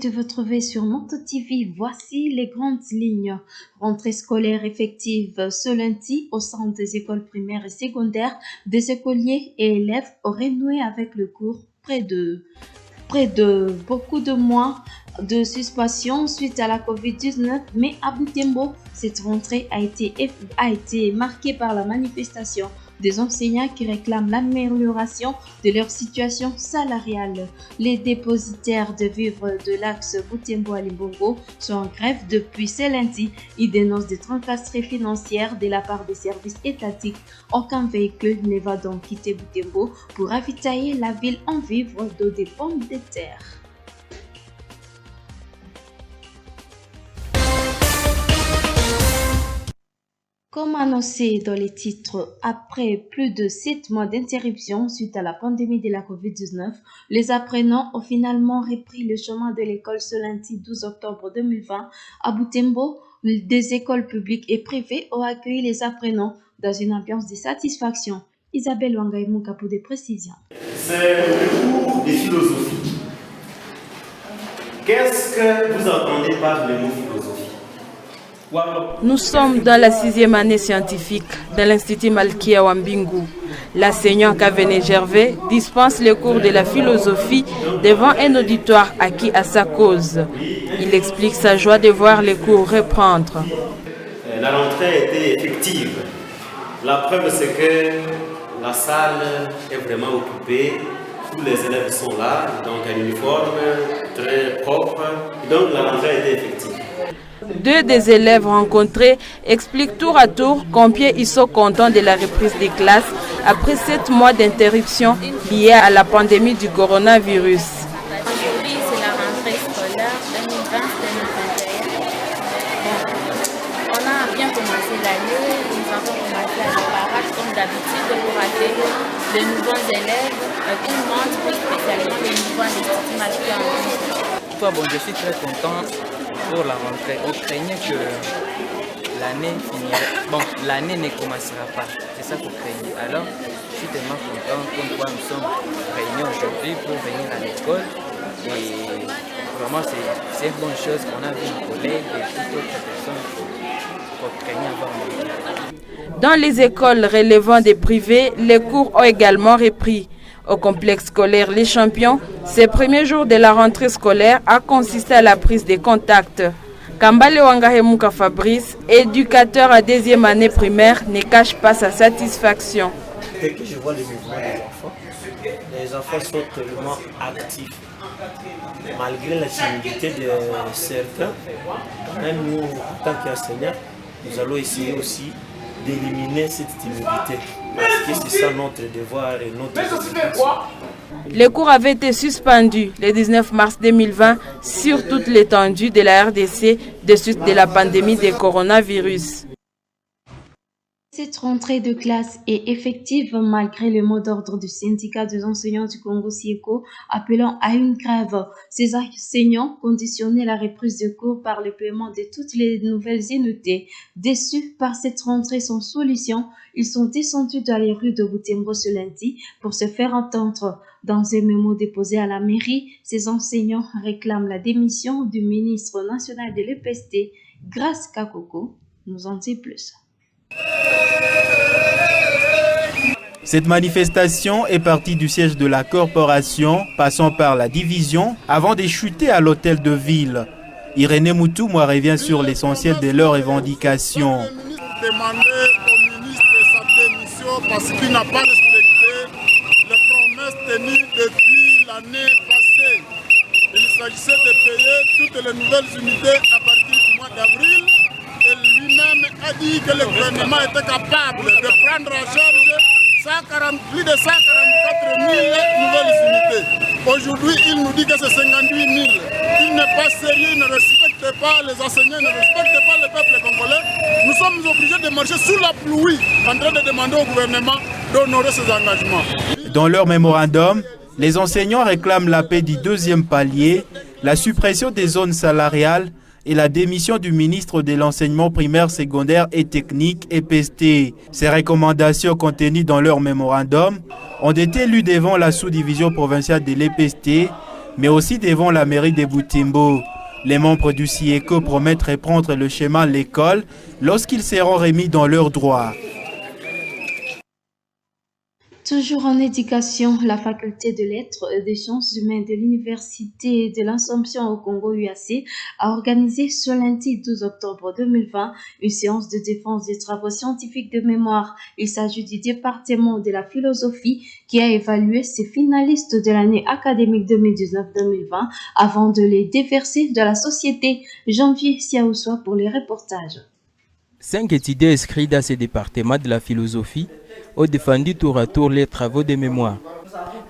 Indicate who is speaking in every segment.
Speaker 1: de vous retrouver sur Moto TV. Voici les grandes lignes. Rentrée scolaire effective ce lundi au sein des écoles primaires et secondaires. Des écoliers et élèves auraient noué avec le cours près de beaucoup de mois de suspension suite à la Covid-19, mais à Butembo, cette rentrée a été marquée par la manifestation des enseignants qui réclament l'amélioration de leur situation salariale. Les dépositaires de vivres de l'axe Butembo-Limbongo sont en grève depuis ce lundi. Ils dénoncent des tracasseries financières de la part des services étatiques. Aucun véhicule ne va donc quitter Butembo pour ravitailler la ville en vivres d'eau des pommes de terre. Comme annoncé dans les titres, après plus de 7 mois d'interruption suite à la pandémie de la Covid-19, les apprenants ont finalement repris le chemin de l'école ce lundi 12 octobre 2020. À Butembo, des écoles publiques et privées ont accueilli les apprenants dans une ambiance de satisfaction. Isabelle Wangaïmouka pour des précisions.
Speaker 2: C'est le cours de philosophie. Qu'est-ce que vous entendez par le mot philosophie?
Speaker 3: Nous sommes dans la 6e année scientifique de l'Institut Malkia Wambingu. L'enseignant Kavene Gervais dispense le cours de la philosophie devant un auditoire acquis à sa cause. Il explique sa joie de voir les cours reprendre.
Speaker 2: La rentrée a été effective. La preuve, c'est que la salle est vraiment occupée. Tous les élèves sont là, donc un uniforme très propre. Donc la rentrée a été effective.
Speaker 3: Deux des élèves rencontrés expliquent tour à tour combien ils sont contents de la reprise des classes après 7 mois d'interruption liée à la pandémie du coronavirus.
Speaker 4: Aujourd'hui, c'est la rentrée scolaire 2020-2021. On a bien commencé l'année, nous avons commencé à la parade comme d'habitude pour accueillir de nouveaux élèves, tout le monde, plus spécialement les nouveaux instituts Malkia.
Speaker 5: Bon, je suis très content pour la rentrée. On craignait que l'année finirait. Bon, l'année ne commencera pas. C'est ça qu'on craignait. Alors, je suis tellement content comme quoi nous sommes réunis aujourd'hui pour venir à l'école. Et vraiment, c'est une bonne chose qu'on a vu nos collègues et toutes autres personnes qu'on craignait avoir.
Speaker 3: Dans les écoles relevant des privés, les cours ont également repris. Au complexe scolaire Les Champions, ces premiers jours de la rentrée scolaire a consisté à la prise de contacts. Kambale Wangahemuka Fabrice, éducateur à 2e année primaire, ne cache pas sa satisfaction.
Speaker 6: Dès que je vois le mouvement les enfants sont tellement actifs. Malgré la timidité de certains, même nous, en tant qu'enseignants, nous allons essayer aussi d'éliminer cette timidité. Parce que c'est ça notre devoir et notre éducation.
Speaker 3: Les cours avaient été suspendus le 19 mars 2020 sur toute l'étendue de la RDC de suite de la pandémie du coronavirus.
Speaker 1: Cette rentrée de classe est effective malgré le mot d'ordre du syndicat des enseignants du Congo SIECO appelant à une grève. Ces enseignants conditionnaient la reprise de cours par le paiement de toutes les nouvelles unités. Déçus par cette rentrée sans solution, ils sont descendus dans les rues de Butembo ce lundi pour se faire entendre. Dans un mémo déposé à la mairie, ces enseignants réclament la démission du ministre national de l'EPST, Grace Kakoko, nous en dit plus.
Speaker 7: Cette manifestation est partie du siège de la corporation, passant par la division, avant de chuter à l'hôtel de ville. Irénée Moutoumwa revient sur l'essentiel de leurs revendications.
Speaker 8: Demander au ministre sa démission parce qu'il n'a pas respecté les promesses tenues depuis l'année passée. Il s'agissait de payer toutes les nouvelles unités à partir du mois d'avril. Et lui-même a dit que le gouvernement était capable de prendre en charge plus de 144 000 nouvelles unités. Aujourd'hui, il nous dit que c'est 58 000. Il n'est pas sérieux, il ne respecte pas les enseignants, il ne respecte pas le peuple congolais. Nous sommes obligés de marcher sous la pluie en train de demander au gouvernement d'honorer ses engagements.
Speaker 7: Dans leur mémorandum, les enseignants réclament la paix du 2e palier, la suppression des zones salariales et la démission du ministre de l'enseignement primaire, secondaire et technique, EPST. Ces recommandations contenues dans leur mémorandum ont été lues devant la sous-division provinciale de l'EPST mais aussi devant la mairie de Butembo. Les membres du CIECO promettent reprendre le chemin de l'école lorsqu'ils seront remis dans leurs droits.
Speaker 1: Toujours en éducation, la faculté de lettres et des sciences humaines de l'Université de l'Assomption au Congo UAC a organisé ce lundi 12 octobre 2020 une séance de défense des travaux scientifiques de mémoire. Il s'agit du département de la philosophie qui a évalué ses finalistes de l'année académique 2019-2020 avant de les déverser de la société. Janvier Siaoussoa pour les reportages.
Speaker 5: 5 étudiants inscrits dans ce département de la philosophie ont défendu tour à tour les travaux de mémoire.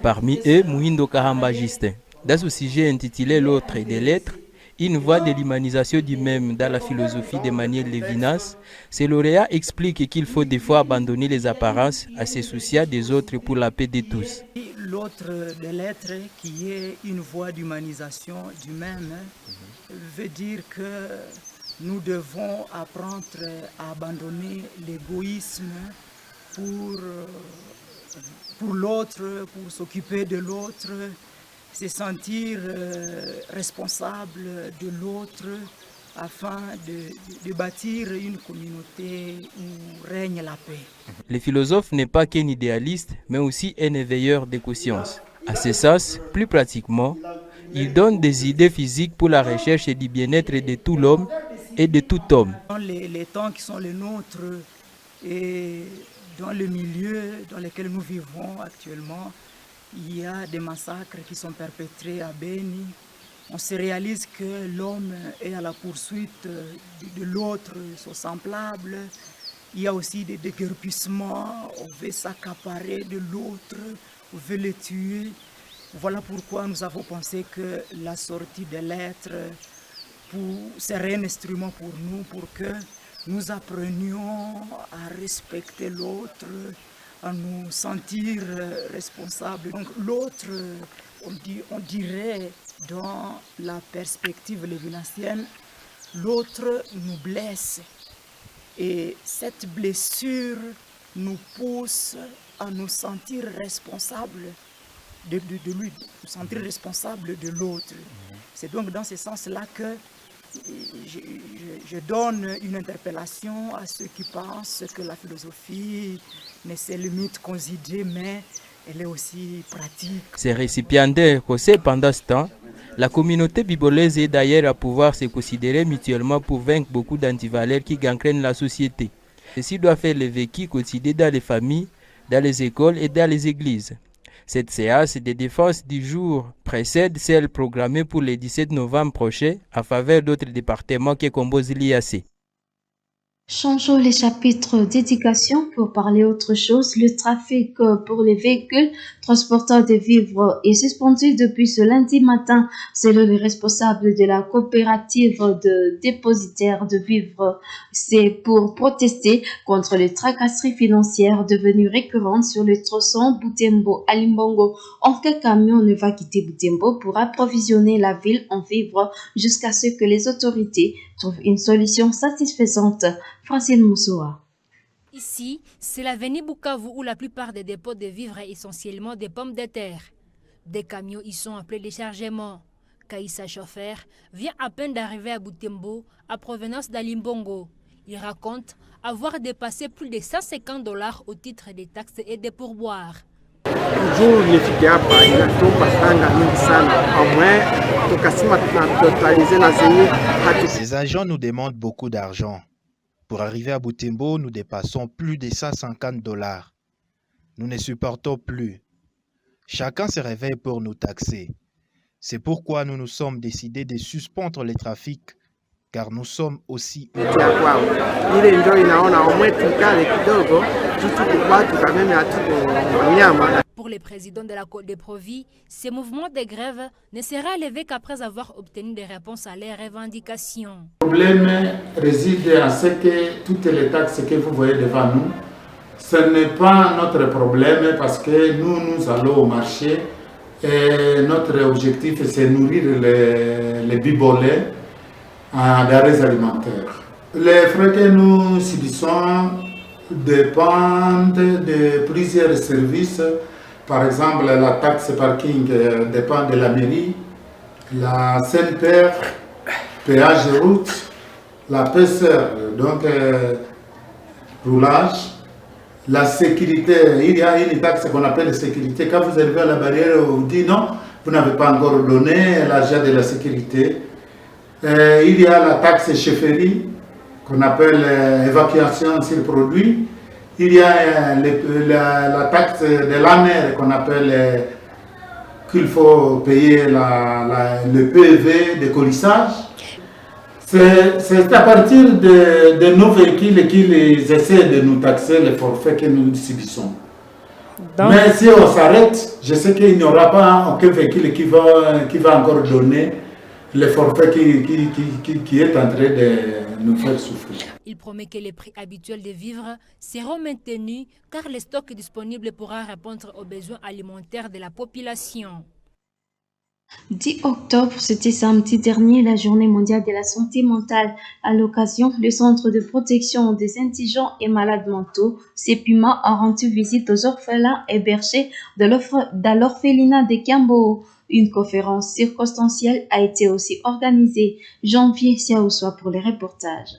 Speaker 5: Parmi eux, Mouhindo Kahamba Justin. Dans ce sujet intitulé L'autre des lettres, une voie de l'humanisation du même dans la philosophie d'Emmanuel Levinas, ce lauréat explique qu'il faut des fois abandonner les apparences à se soucier des autres pour la paix de tous.
Speaker 9: L'autre des lettres, qui est une voie d'humanisation du même, veut dire que nous devons apprendre à abandonner l'égoïsme pour l'autre, pour s'occuper de l'autre, se sentir responsable de l'autre afin de bâtir une communauté où règne la paix.
Speaker 5: Le philosophe n'est pas qu'un idéaliste, mais aussi un éveilleur de conscience. À ce sens, plus pratiquement, il donne des idées physiques pour la recherche du bien-être de tout l'homme et de tout homme.
Speaker 9: Dans les temps qui sont les nôtres et dans le milieu dans lequel nous vivons actuellement, il y a des massacres qui sont perpétrés à Beni. On se réalise que l'homme est à la poursuite de l'autre, son semblable. Il y a aussi des déguerpissements, on veut s'accaparer de l'autre, on veut le tuer. Voilà pourquoi nous avons pensé que la sortie des lettres serait un instrument pour nous, pour que nous apprenions à respecter l'autre, à nous sentir responsables. Donc l'autre, on dirait dans la perspective lévinassienne, l'autre nous blesse. Et cette blessure nous pousse à nous sentir responsables de lui, nous sentir responsables de l'autre. C'est donc dans ce sens-là que je donne une interpellation à ceux qui pensent que la philosophie ne se limite qu'aux idées, mais elle est aussi pratique.
Speaker 5: Ces récipiendaires causés pendant ce temps, la communauté bibolaise est d'ailleurs à pouvoir se considérer mutuellement pour vaincre beaucoup d'antivaleurs qui gangrènent la société. Ceci doit faire le vécu quotidien dans les familles, dans les écoles et dans les églises. Cette séance de défense du jour précède celle programmée pour le 17 novembre prochain à faveur d'autres départements qui composent l'IAC.
Speaker 1: Changeons les chapitres d'éducation pour parler autre chose. Le trafic pour les véhicules transportant des vivres est suspendu depuis ce lundi matin. Selon les responsables de la coopérative de dépositaires de vivres, c'est pour protester contre les tracasseries financières devenues récurrentes sur le tronçon Butembo à Limbongo. Aucun camion ne va quitter Butembo pour approvisionner la ville en vivres jusqu'à ce que les autorités trouvent une solution satisfaisante. Francine Moussoa.
Speaker 10: Ici, c'est l'avenue Bukavu où la plupart des dépôts de vivres est essentiellement des pommes de terre. Des camions y sont appelés déchargements. Kaïssa chauffeur vient à peine d'arriver à Butembo à provenance d'Alimbongo. Il raconte avoir dépassé plus de $150 au titre des taxes et des pourboires.
Speaker 7: Ces agents nous demandent beaucoup d'argent. Pour arriver à Butembo, nous dépassons plus de $150. Nous ne supportons plus. Chacun se réveille pour nous taxer. C'est pourquoi nous nous sommes décidés de suspendre les trafics, car nous sommes aussi
Speaker 10: Pour le président de la Côte des Provis, ces mouvements de grève ne sera levé qu'après avoir obtenu des réponses à leurs revendications.
Speaker 8: Le problème réside à ce que toutes les taxes que vous voyez devant nous, ce n'est pas notre problème parce que nous allons au marché et notre objectif c'est nourrir les bibolais à denrées alimentaires. Les frais que nous subissons dépendent de plusieurs services. Par exemple, la taxe parking dépend de la mairie, la CNPR, péage de route, la PCR, donc roulage, la sécurité. Il y a une taxe qu'on appelle la sécurité. Quand vous arrivez à la barrière, on vous dit non, vous n'avez pas encore donné l'argent de la sécurité. Il y a la taxe chefferie qu'on appelle évacuation sur produit. Il y a la taxe de la mer qu'on appelle qu'il faut payer le PEV de colissage. C'est à partir de nos véhicules qu'ils essaient de nous taxer les forfaits que nous subissons. Mais si on s'arrête, je sais qu'il n'y aura pas aucun véhicule qui va encore donner le forfait qui est en train de nous faire souffrir.
Speaker 10: Il promet que les prix habituels des vivres seront maintenus car le stock disponible pourra répondre aux besoins alimentaires de la population.
Speaker 1: 10 octobre, c'était samedi dernier, la journée mondiale de la santé mentale. À l'occasion, le Centre de protection des indigents et malades mentaux, CEPIMA, a rendu visite aux orphelins hébergés dans l'orphelinat de Kiambo. Une conférence circonstancielle a été aussi organisée. Janvier Siaoussoa pour les reportages.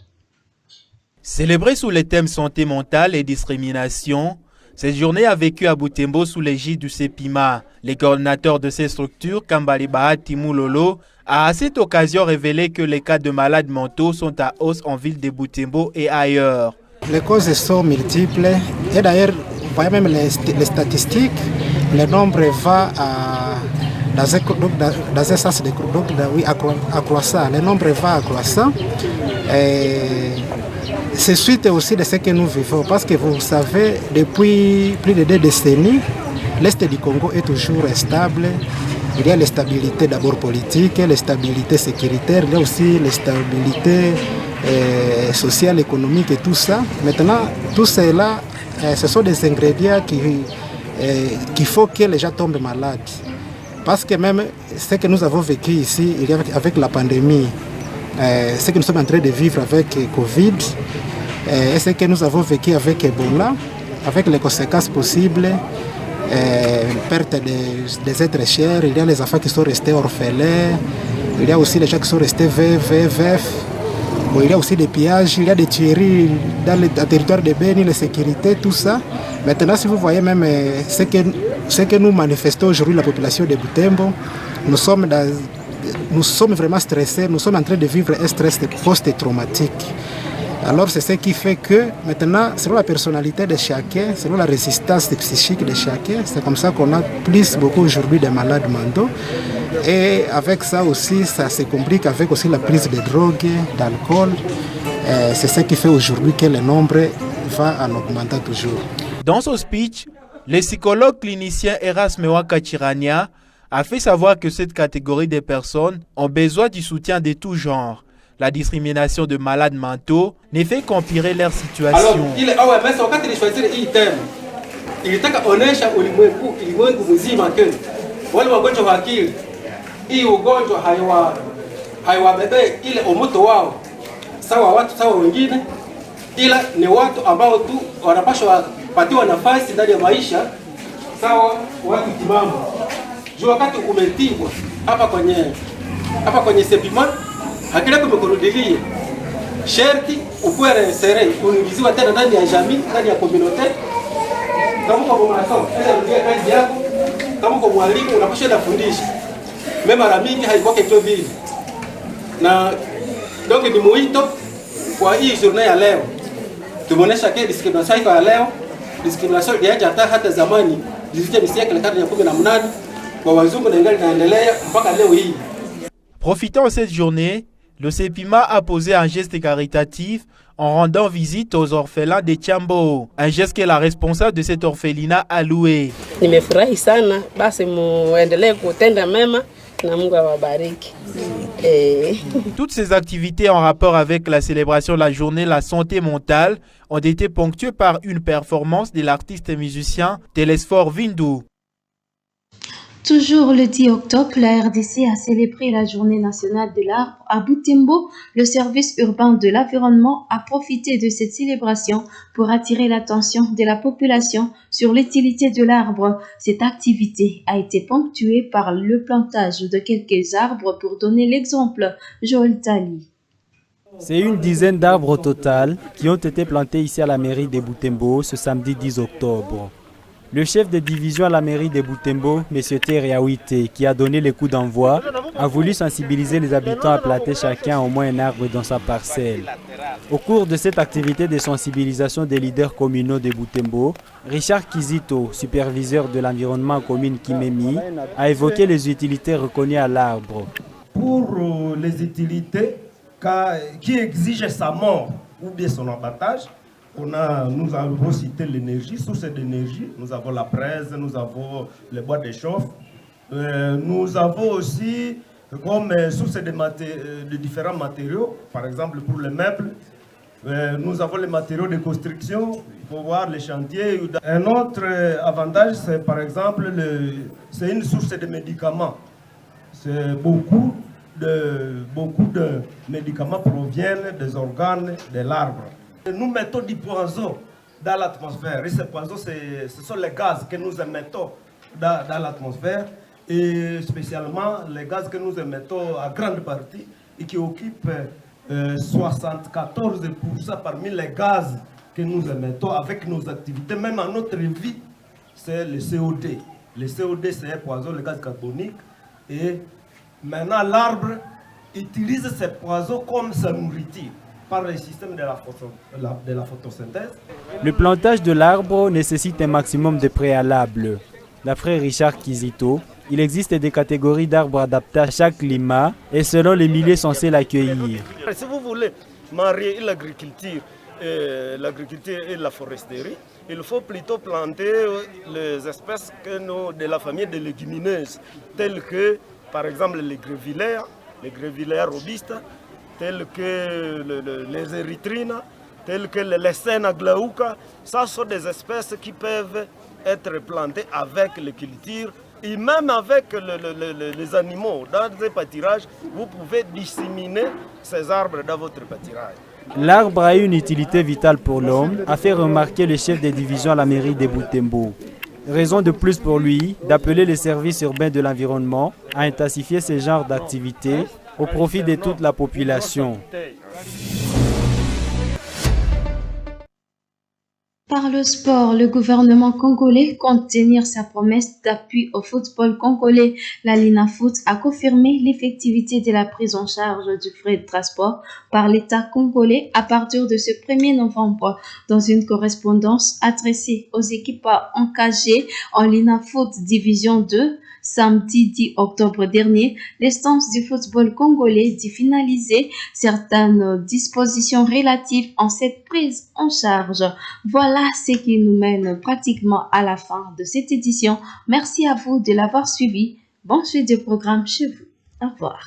Speaker 7: Célébrée sous les thèmes santé mentale et discrimination, cette journée a vécu à Butembo sous l'égide du CEPIMA. Le coordinateur de ces structures, Kambalibaha Timulolo, a à cette occasion révélé que les cas de malades mentaux sont à hausse en ville de Butembo et ailleurs.
Speaker 11: Les causes sont multiples et d'ailleurs, vous voyez même les statistiques, le nombre va dans un sens accroissant. Le nombre va accroissant. C'est suite aussi de ce que nous vivons, parce que vous savez, depuis plus de 2 décennies, l'Est du Congo est toujours stable. Il y a l'instabilité d'abord politique, l'instabilité sécuritaire, il y a aussi l'instabilité sociale, économique et tout ça. Maintenant, tout cela, ce sont des ingrédients qui font que les gens tombent malades. Parce que même ce que nous avons vécu ici, avec la pandémie, ce que nous sommes en train de vivre avec Covid, et ce que nous avons vécu avec Ebola, avec les conséquences possibles, perte des êtres chers, il y a les enfants qui sont restés orphelins, il y a aussi les gens qui sont restés veufs, il y a aussi des pillages, il y a des tueries dans le territoire de Beni, la sécurité, tout ça. Maintenant, si vous voyez même ce que nous manifestons aujourd'hui, la population de Butembo, nous sommes vraiment stressés, nous sommes en train de vivre un stress post-traumatique. Alors c'est ce qui fait que maintenant, selon la personnalité de chacun, selon la résistance psychique de chacun, c'est comme ça qu'on a beaucoup aujourd'hui de malades mentaux. Et avec ça aussi, ça se complique avec aussi la prise de drogue, d'alcool. C'est ce qui fait aujourd'hui que le nombre va en augmentant toujours.
Speaker 7: Dans son speech, le psychologue clinicien Erasme Wakachirania a fait savoir que cette catégorie de personnes ont besoin du soutien de tout genre. La discrimination de malades mentaux ne fait qu'empirer leur situation.
Speaker 12: Alors, wakati nilichoaziri hii term ilitaka onesha ulimwengu mzima ke wale wagonjwa wa akili hii ugonjwa haiwabebe ile umuto wao sawa watu sawa wengine, ila ni watu ambao tu wanapaswa patiwa nafasi ndani ya maisha sawa watu timamu. Juu wakati umetibwa hapa kwenye CEPIMA akila kumekurudilia sherti ukuwe sere uingiziwa tena ndani ya jamii, ndani ya community. Kama kwa masomo ndio kazi yako, kama kwa mwalimu unapaswa kufundisha. Mimi mara mingi haikuwa kitu vile. Na donc ni muito kwa hii journée ya leo. Tumeonesha ke discrimination ya leo, discrimination ilianza hata zamani, ilifika miaka ya karne ya 18 kwa wazungu na ingali inaendelea mpaka leo hii.
Speaker 7: Profitant de cette journée, le CEPIMA a posé un geste caritatif en rendant visite aux orphelins de Kiambo, un geste que la responsable de cet orphelinat a loué.
Speaker 13: Nimefurahi sana, basi muendelee kutenda mema na Mungu awabariki.
Speaker 7: Toutes ces activités en rapport avec la célébration de la journée de la santé mentale ont été ponctuées par une performance de l'artiste et musicien Telesphore Vindu.
Speaker 1: Toujours le 10 octobre, la RDC a célébré la journée nationale de l'arbre à Butembo. Le service urbain de l'environnement a profité de cette célébration pour attirer l'attention de la population sur l'utilité de l'arbre. Cette activité a été ponctuée par le plantage de quelques arbres pour donner l'exemple. Joël Tali.
Speaker 14: C'est une dizaine d'arbres au total qui ont été plantés ici à la mairie de Butembo ce samedi 10 octobre. Le chef de division à la mairie de Butembo, M. Teriawite, qui a donné le coup d'envoi, a voulu sensibiliser les habitants à planter chacun au moins un arbre dans sa parcelle. Au cours de cette activité de sensibilisation des leaders communaux de Butembo, Richard Kizito, superviseur de l'environnement commune Kimemi, a évoqué les utilités reconnues à l'arbre.
Speaker 15: Pour les utilités qui exigent sa mort ou bien son abattage, nous avons cité l'énergie, source d'énergie, nous avons la braise, nous avons les bois de chauffe, nous avons aussi comme source de différents matériaux, par exemple pour les meubles, nous avons les matériaux de construction, il faut voir les chantiers. Un autre avantage, c'est par exemple, c'est une source de médicaments. Beaucoup de médicaments proviennent des organes de l'arbre. Nous mettons du poison dans l'atmosphère et ce poison, ce sont les gaz que nous émettons dans l'atmosphère et spécialement les gaz que nous émettons à grande partie et qui occupent 74% parmi les gaz que nous émettons avec nos activités, même à notre vie, c'est le CO2. Le CO2, c'est un poison, le gaz carbonique. Et maintenant, l'arbre utilise ce poison comme sa nourriture par le système de la photosynthèse.
Speaker 14: Le plantage de l'arbre nécessite un maximum de préalables. D'après Richard Kizito, il existe des catégories d'arbres adaptés à chaque climat et selon les milieux censés l'accueillir.
Speaker 15: Si vous voulez marier l'agriculture et la foresterie, il faut plutôt planter les espèces de la famille des légumineuses, telles que par exemple les grevillères robustes, telles que les érythrines, telles que les Lessena glauca. Ça sont des espèces qui peuvent être plantées avec les cultures et même avec les animaux. Dans des pâturages, vous pouvez disséminer ces arbres dans votre pâturage.
Speaker 14: L'arbre a une utilité vitale pour l'homme, a fait remarquer le chef de division à la mairie de Butembo. Raison de plus pour lui d'appeler les services urbains de l'environnement à intensifier ce genre d'activités au profit de toute la population.
Speaker 1: Par le sport, le gouvernement congolais compte tenir sa promesse d'appui au football congolais. La Linafoot a confirmé l'effectivité de la prise en charge du frais de transport par l'État congolais à partir de ce 1er novembre. Dans une correspondance adressée aux équipes engagées en Linafoot Division 2, samedi 10 octobre dernier, l'instance du football congolais dit finaliser certaines dispositions relatives en cette prise en charge. Voilà ce qui nous mène pratiquement à la fin de cette édition. Merci à vous de l'avoir suivi. Bonne suite de programme chez vous. Au revoir.